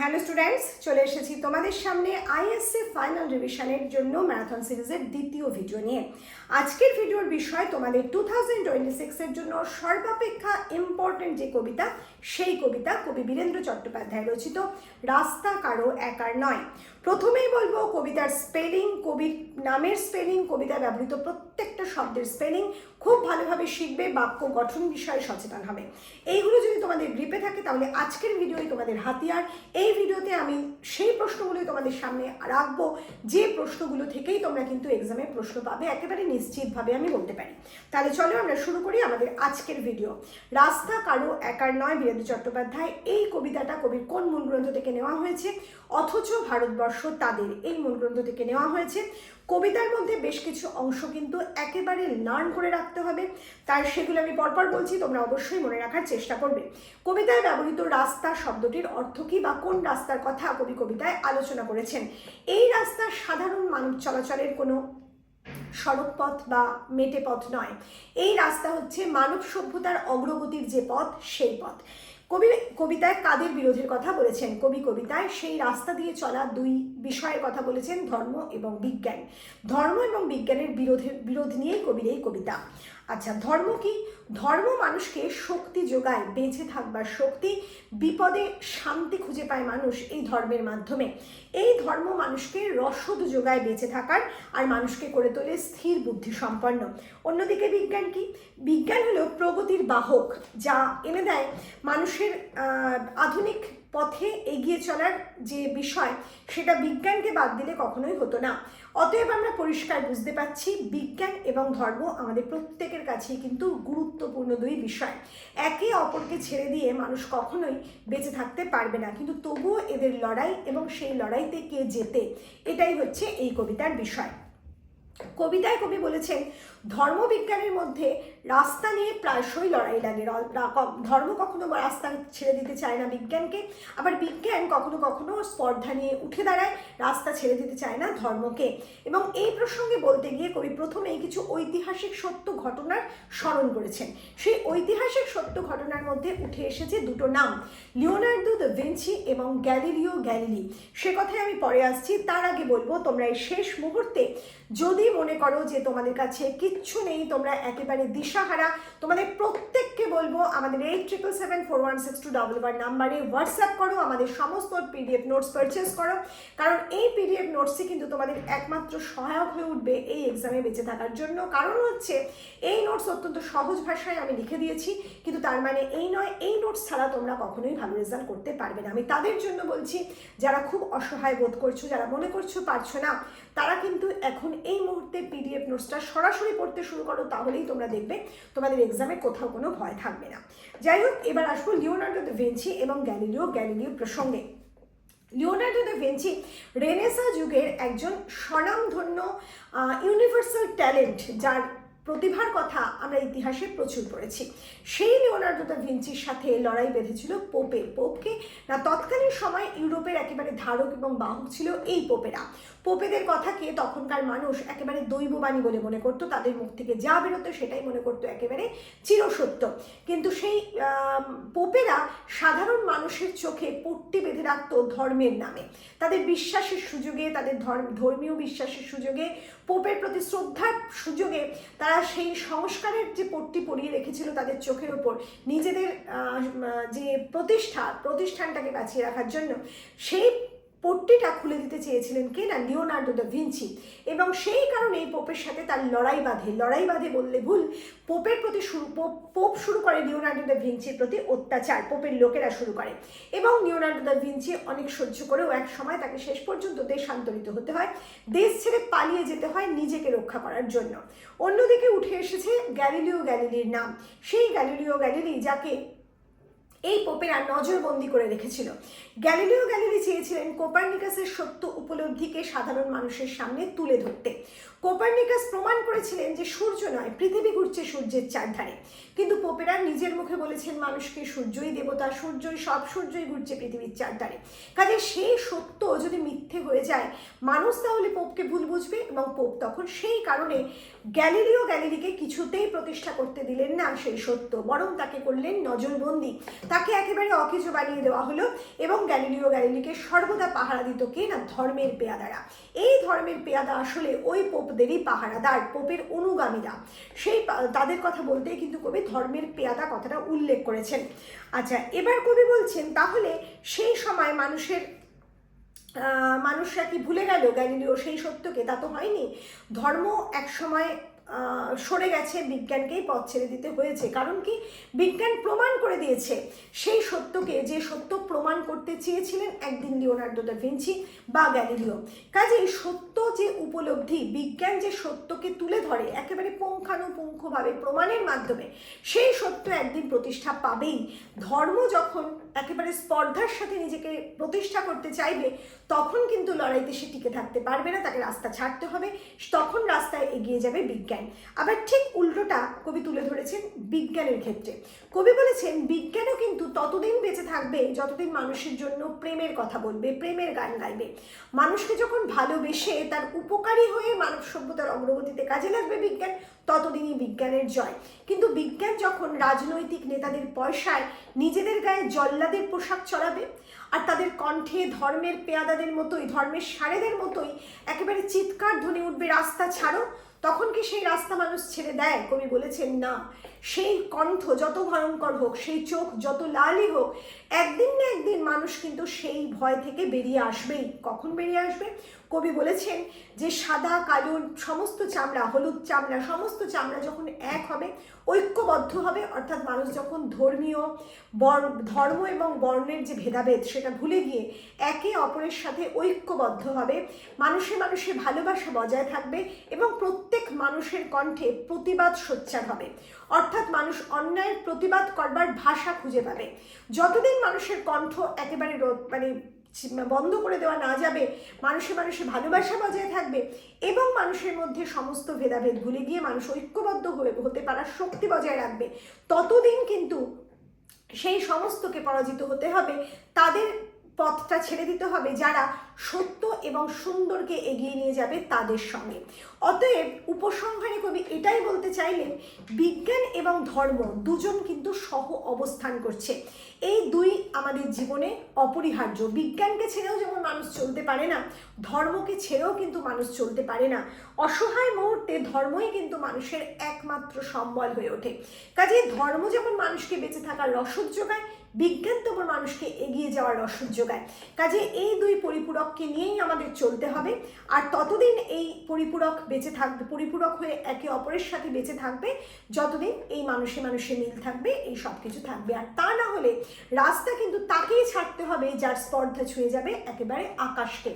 Hello students, চলে এসেছি তোমাদের সামনে আইএসসি ফাইনাল রিভিশনের জন্য ম্যারাথন সিরিজের দ্বিতীয় ভিডিও নিয়ে। আজকের ভিডিওর বিষয় তোমাদের 2026-এর জন্য সর্বাপেক্ষা ইম্পর্টেন্ট যে কবিতা, সেই কবিতা কবি বীরেন্দ্র চট্টোপাধ্যায় রচিত রাস্তা কারো একার নয়। প্রথমেই বলবো কবিতার স্পেলিং, কবির নামের স্পেলিং, কবিতায় ব্যবহৃত প্রত্যেকটা শব্দের স্পেলিং খুব ভালোভাবে শিখবে, বাক্য গঠন বিষয়ে সচেতন হবে। এইগুলো যদি তোমাদের গ্রিপে থাকে তাহলে আজকের ভিডিওই তোমাদের হাতিয়ার। এই ভিডিওতে আমি সেই প্রশ্নগুলোই তোমাদের সামনে রাখবো যে প্রশ্নগুলো থেকেই তোমরা কিন্তু এক্সামে প্রশ্ন পাবে একেবারে নিশ্চিতভাবে, আমি বলতে পারি। তাহলে চলো আমরা শুরু করি আমাদের আজকের ভিডিও। রাস্তা কারো একার নয়, বীরেন্দ্র চট্টোপাধ্যায়। এই কবিতাটা কবির কোন মূল গ্রন্থ থেকে নেওয়া হয়েছে? অথচ ভারতবর্ষ তাদের, এই মূল গ্রন্থ থেকে নেওয়া হয়েছে। কবিতার মধ্যে বেশ কিছু অংশ কিন্তু একেবারে লার্ন করে রাখতে হবে, তাই সেগুলো আমি পরপর বলছি, তোমরা অবশ্যই মনে রাখার চেষ্টা করবে। কবিতায় ব্যবহৃত রাস্তা শব্দটির অর্থ কী বা কোন রাস্তার কথা কবি কবিতায় আলোচনা করেছেন? এই রাস্তা সাধারণ মানব চলাচলের কোনো সড়ক পথ বা মেটে পথ নয়। এই রাস্তা হচ্ছে মানব সভ্যতার অগ্রগতির যে পথ, সেই পথ। কবি কবিতায় কাদের বিরোধের কথা বলেছেন? কবি কবিতায় সেই রাস্তা দিয়ে চলা দুই বিষয়ের কথা বলেছেন, ধর্ম এবং বিজ্ঞান। ধর্ম এবং বিজ্ঞানের বিরোধ নিয়েই কবির এই কবিতা। আচ্ছা, ধর্ম কি? ধর্ম মানুষকে শক্তি যোগায়, বেঁচে থাকবার শক্তি। বিপদে শান্তি খুঁজে পায় মানুষ এই ধর্মের মাধ্যমে। এই ধর্ম মানুষকে রসদ যোগায় বেঁচে থাকার, আর মানুষকে করে তোলে স্থির বুদ্ধি সম্পন্ন। অন্যদিকে বিজ্ঞান কি? বিজ্ঞান হলো প্রগতির বাহক, যা এনে দেয় মানুষের আধুনিক পথে এগিয়ে চলার যে বিষয়, সেটা বিজ্ঞানকে বাদ দিলে কখনোই হতো না। অতএব আমরা পরিষ্কার বুঝতে পারছি বিজ্ঞান এবং ধর্ম আমাদের প্রত্যেকের কাছেই কিন্তু গুরুত্বপূর্ণ দুই বিষয়। একে অপরকে ছেড়ে দিয়ে মানুষ কখনোই বেঁচে থাকতে পারবে না, কিন্তু তবুও এদের লড়াই এবং সেই লড়াইতে কে জেতে, এটাই হচ্ছে এই কবিতার বিষয়। কবিতায় কবি বলেছেন ধর্মবিজ্ঞানের মধ্যে রাস্তা নিয়ে প্রায়শই লড়াই লাগে। ধর্ম কখনো রাস্তা ছেড়ে দিতে চায় না বিজ্ঞানকে, আবার বিজ্ঞান কখনো কখনো স্পর্ধা নিয়ে উঠে দাঁড়ায়, রাস্তা ছেড়ে দিতে চায় না ধর্মকে। এবং এই প্রসঙ্গে বলতে গিয়ে কবি প্রথমেই কিছু ঐতিহাসিক সত্য ঘটনার স্মরণ করেছেন। সেই ঐতিহাসিক সত্য ঘটনার মধ্যে উঠে এসেছে দুটো নাম, লিওনার্দো দ্য ভিঞ্চি এবং গ্যালিলিও গ্যালিলি। সে কথায় আমি পরে আসছি। তার আগে বলবো, তোমরা এই শেষ মুহূর্তে যদি মনে করো যে তোমাদের কাছে কিচ্ছু নেই, তোমরা একেবারে দিশাহারা, তোমাদের প্রত্যেককে বলবো আমাদের 87741621 নাম্বারে হোয়াটসঅ্যাপ করো, আমাদের সমস্ত পিডিএফ নোটস পারচেস করো, কারণ এই পিডিএফ নোটসই কিন্তু তোমাদের একমাত্র সহায়ক হয়ে উঠবে এই এক্সামে বেঁচে থাকার জন্য। কারণ হচ্ছে এই নোটস অত্যন্ত সহজ ভাষায় আমি লিখে দিয়েছি, কিন্তু তার মানে এই নয় এই নোটস ছাড়া তোমরা কখনোই ভালো রেজাল্ট করতে পারবে না। আমি তাদের জন্য বলছি যারা খুব অসহায় বোধ করছো, যারা মনে করছো পারছো না, তারা কিন্তু এখন এই মুহূর্তে পিডিএফ নোটসটা সরাসরি পড়তে শুরু করো, তাহলেই তোমরা দেখবে তোমাদের এক্সামে কোথাও কোনো ভয় থাকবে না। যাই হোক, এবার আসবো লিওনার্দো দ্য ভিঞ্চি এবং গ্যালিলিও গ্যালিলিও প্রসঙ্গে। লিওনার্দো দ্য ভিঞ্চি রেনেসা যুগের একজন স্বনামধন্য ইউনিভার্সাল ট্যালেন্ট, যার প্রতিভার কথা আমরা ইতিহাসে প্রচুর পড়েছি। সেই লিওনার্দো দ্য ভিঞ্চির সাথে লড়াই বেঁধেছিল পোপের। পোপকে না, তৎকালীন সময় ইউরোপের একেবারে ধারক এবং বাহক ছিল এই পোপেরা। পোপেদের কথাকে তখনকার মানুষ একেবারে দৈববাণী বলে মনে করতো, তাদের মুখ থেকে যা বেরোতো সেটাই মনে করতো একেবারে চিরসত্য। কিন্তু সেই পোপেরা সাধারণ মানুষের চোখে পট্টি বেঁধে রাখতো ধর্মের নামে, তাদের বিশ্বাসের সুযোগে, তাদের ধর্মীয় বিশ্বাসের সুযোগে, পোপের প্রতি শ্রদ্ধার সুযোগে তারা সেই সংস্কারের যে পট্টি পরিয়ে রেখেছিল তাদের চোখের ওপর, নিজেদের যে প্রতিষ্ঠানটাকে বাঁচিয়ে রাখার জন্য সেই পট্টিটা খুলে দিতে চেয়েছিলেন কে? না, লিওনার্দো দ্য ভিঞ্চি। এবং সেই কারণে পোপের সাথে তার লড়াই বাঁধে বললে ভুল। পোপের প্রতি পোপ শুরু করে লিওনার্দো দ্য ভিঞ্চির প্রতি অত্যাচার, পোপের লোকেরা শুরু করে। এবং লিওনার্দো দ্য ভিঞ্চি অনেক সহ্য করেও এক সময় তাকে শেষ পর্যন্ত দেশান্তরিত হতে হয়, দেশ ছেড়ে পালিয়ে যেতে হয় নিজেকে রক্ষা করার জন্য। অন্যদিকে উঠে এসেছে গ্যালিলিও গ্যালিলির নাম, সেই গ্যালিলিও গ্যালিলি যাকে এই পোপেরা নজরবন্দি করে রেখেছিল। গ্যালিলিও গ্যালিলি চেয়েছিলেন কোপার্নিকাসের সত্য উপলব্ধিকে সাধারণ মানুষের সামনে তুলে ধরতে। কোপার্নিকাস প্রমাণ করেছিলেন যে সূর্য নয়, পৃথিবী ঘুরছে সূর্যের চারধারে, কিন্তু পোপেরা নিজের মুখে বলেছেন মানুষকে সূর্যই দেবতা, সূর্যই ঘুরছে পৃথিবীর চারধারে। কাজে সেই সত্য যদি মিথ্যে হয়ে যায়, মানুষ তাহলে পোপকে ভুল বুঝবে, এবং পোপ তখন সেই কারণে গ্যালিলিও গ্যালিলিকে কিছুতেই প্রতিষ্ঠা করতে দিলেন না সেই সত্য, বরং তাকে করলেন নজরবন্দি। তাকে একেবারে অকেজো বানিয়ে দেওয়া হলো এবং গ্যালিলিও গ্যালিলিকে সর্বদা পাহারা দিত কে না ধর্মের পেয়াদারা। এই ধর্মের পেয়াদা আসলে ওই পোপদেরই পাহারাদার, পোপের অনুগামীরা। সেই তাদের কথা বলতেই কিন্তু কবি ধর্মের পেয়াদা কথাটা উল্লেখ করেছেন। আচ্ছা, এবার কবি বলছেন তাহলে সেই সময় মানুষরা কি ভুলে গেল গ্যালিলিও সেই সত্যকে? তা তো হয়নি। ধর্ম এক সময় সরে গেছে, বিজ্ঞানকেই পথ ছেড়ে দিতে হয়েছে। কারণ কি, বিজ্ঞান প্রমাণ করে দিয়েছে সেই সত্যকে, যে সত্য প্রমাণ করতে চেয়েছিলেন একদিন লিওনার্দো দা ভিঞ্চি বা গ্যালিলিও। কাজেই সত্য যে উপলব্ধি, বিজ্ঞান যে সত্যকে তুলে ধরে একেবারে পুঙ্খানুপুঙ্খভাবে প্রমাণের মাধ্যমে, সেই সত্য একদিন প্রতিষ্ঠা পাবেই। ধর্ম যখন একেবারে স্পর্ধার সাথে নিজেকে প্রতিষ্ঠা করতে চাইবে, তখন কিন্তু লড়াইতে সে টিকে থাকতে পারবে না, তাকে রাস্তা ছাড়তে হবে। তখন রাস্তায় এগিয়ে যাবে বিজ্ঞান। আবার ঠিক উল্টোটা কবি তুলে ধরেছেন বিজ্ঞানের ক্ষেত্রে। কবি বলেছেন বিজ্ঞানও কিন্তু ততদিন বেঁচে থাকবে যতদিন মানুষের জন্য প্রেমের কথা বলবে, প্রেমের গান গাইবে। মানুষকে যখন ভালোবেসে তার উপকারী হয়ে মানব সভ্যতার অগ্রগতিতে কাজে লাগবে বিজ্ঞান, ততদিনই বিজ্ঞানের জয়। কিন্তু বিজ্ঞান যখন রাজনৈতিক নেতাদের পয়সায় নিজেদের গায়ে জল্লাদের পোশাক চড়াবে, আর তাদের কণ্ঠে ধর্মের পেয়াদাদের মতোই, ধর্মের সারেদের মতোই একেবারে চিৎকার ধ্বনি উঠবে রাস্তা ছাড়ো, তখন কি সেই রাস্তা মানুষ ছেড়ে দেয়? কবি বলেছেন না। সেই কণ্ঠ যত ভয়ঙ্কর হোক, সেই চোখ যত লালই হোক, একদিন না একদিন মানুষ কিন্তু সেই ভয় থেকে বেরিয়ে আসবেই। কখন বেরিয়ে আসবে? কবি বলেছেন যে সাদা কালো সমস্ত চামড়া, হলুদ চামড়া, সমস্ত চামড়া যখন এক হবে, ঐক্যবদ্ধ হবে, অর্থাৎ মানুষ যখন ধর্ম এবং বর্ণের যে ভেদাভেদ সেটা ভুলে গিয়ে একে অপরের সাথে ঐক্যবদ্ধ হবে, মানুষে মানুষে ভালোবাসা বজায় থাকবে এবং প্রত্যেক মানুষের কণ্ঠে প্রতিবাদ সোচ্চার হবে। অর্থাৎ মানুষ অন্যায়ের প্রতিবাদ করবার ভাষা খুঁজে পাবে। যতদিন মানুষের কণ্ঠ একেবারে বন্ধ করে দেওয়া না যাবে, মানুষে মানুষে ভালোবাসা বজায় থাকবে এবং মানুষের মধ্যে সমস্ত ভেদাভেদ ভুলে গিয়ে মানুষ ঐক্যবদ্ধ হতে পারার শক্তি বজায় রাখবে, ততদিন কিন্তু সেই সমস্তকে পরাজিত হতে হবে। তাদের পথটা ছেড়ে দিতে হবে যারা সত্য এবং সুন্দরকে এগিয়ে নিয়ে যাবে তাদের সঙ্গে। অতএব উপসংহারে কবি এটাই বলতে চাইলেন, বিজ্ঞান এবং ধর্ম দুজন কিন্তু সহ অবস্থান করছে। এই দুই আমাদের জীবনে অপরিহার্য। বিজ্ঞানকে ছেড়েও যেমন মানুষ চলতে পারে না, ধর্মকে ছেড়েও কিন্তু মানুষ চলতে পারে না। অসহায় মুহূর্তে ধর্মই কিন্তু মানুষের একমাত্র সম্বল হয়ে ওঠে। কাজেই ধর্ম যেমন মানুষকে বেঁচে থাকার রসদ যোগায়, বিজ্ঞান তেমন মানুষকে এগিয়ে যাওয়ার রসদ যোগায়। কাজে এই দুই পরিপূরককে নিয়েই আমাদের চলতে হবে। আর ততদিন এই পরিপূরক বেঁচে থাকবে, পরিপূরক হয়ে একে অপরের সাথে বেঁচে থাকবে যতদিন এই মানুষে মানুষে মিল থাকবে, এই সব কিছু থাকবে। আর তা না হলে রাস্তা কিন্তু তাকেই ছাড়তে হবে যার স্পর্ধা ছুঁয়ে যাবে একেবারে আকাশকে।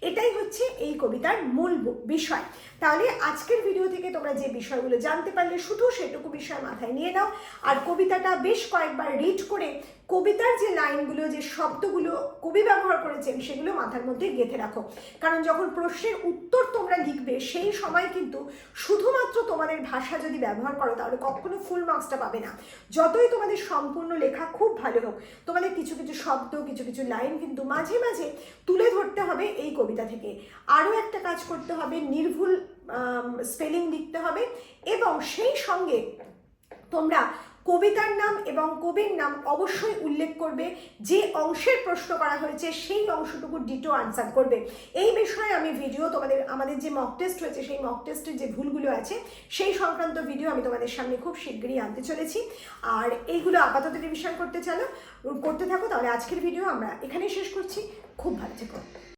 এটাই হচ্ছে এই কবিতার মূল বিষয়। তাহলে আজকের ভিডিও থেকে তোমরা যে বিষয়গুলো জানতে পারলে, শুধু সেটুকু বিষয় মাথায় নিয়ে নাও আর কবিতাটা বেশ কয়েকবার রিড করে কবিতার যে লাইনগুলো, যে শব্দগুলো কবি ব্যবহার করেছেন সেগুলো মাথার মধ্যে গেঁথে রাখো। কারণ যখন প্রশ্নের উত্তর তোমরা লিখবে সেই সময় কিন্তু শুধুমাত্র তোমাদের ভাষা যদি ব্যবহার করো তাহলে কখনো ফুল মার্কসটা পাবে না। যতই তোমাদের সম্পূর্ণ লেখা খুব ভালো হোক, তোমাদের কিছু কিছু শব্দ, কিছু কিছু লাইন কিন্তু মাঝে মাঝে তুলে ধরতে হবে এই কবিতা থেকে। আরও একটা কাজ করতে হবে, নির্ভুল স্পেলিং লিখতে হবে এবং সেই সঙ্গে তোমরা কবিতার নাম এবং কবির নাম অবশ্যই উল্লেখ করবে। যে অংশের প্রশ্ন করা হয়েছে সেই অংশটুকু ডিটো আনসার করবে। এই বিষয়ে আমি ভিডিও আমাদের যে মক টেস্ট হয়েছে সেই মক টেস্টের যে ভুলগুলো আছে সেই সংক্রান্ত ভিডিও আমি তোমাদের সামনে খুব শীঘ্রই আনতে চলেছি। আর এইগুলো আপাতত রিভিশন করতে থাকো। তাহলে আজকের ভিডিও আমরা এখানেই শেষ করছি। খুব ভালো থেকো।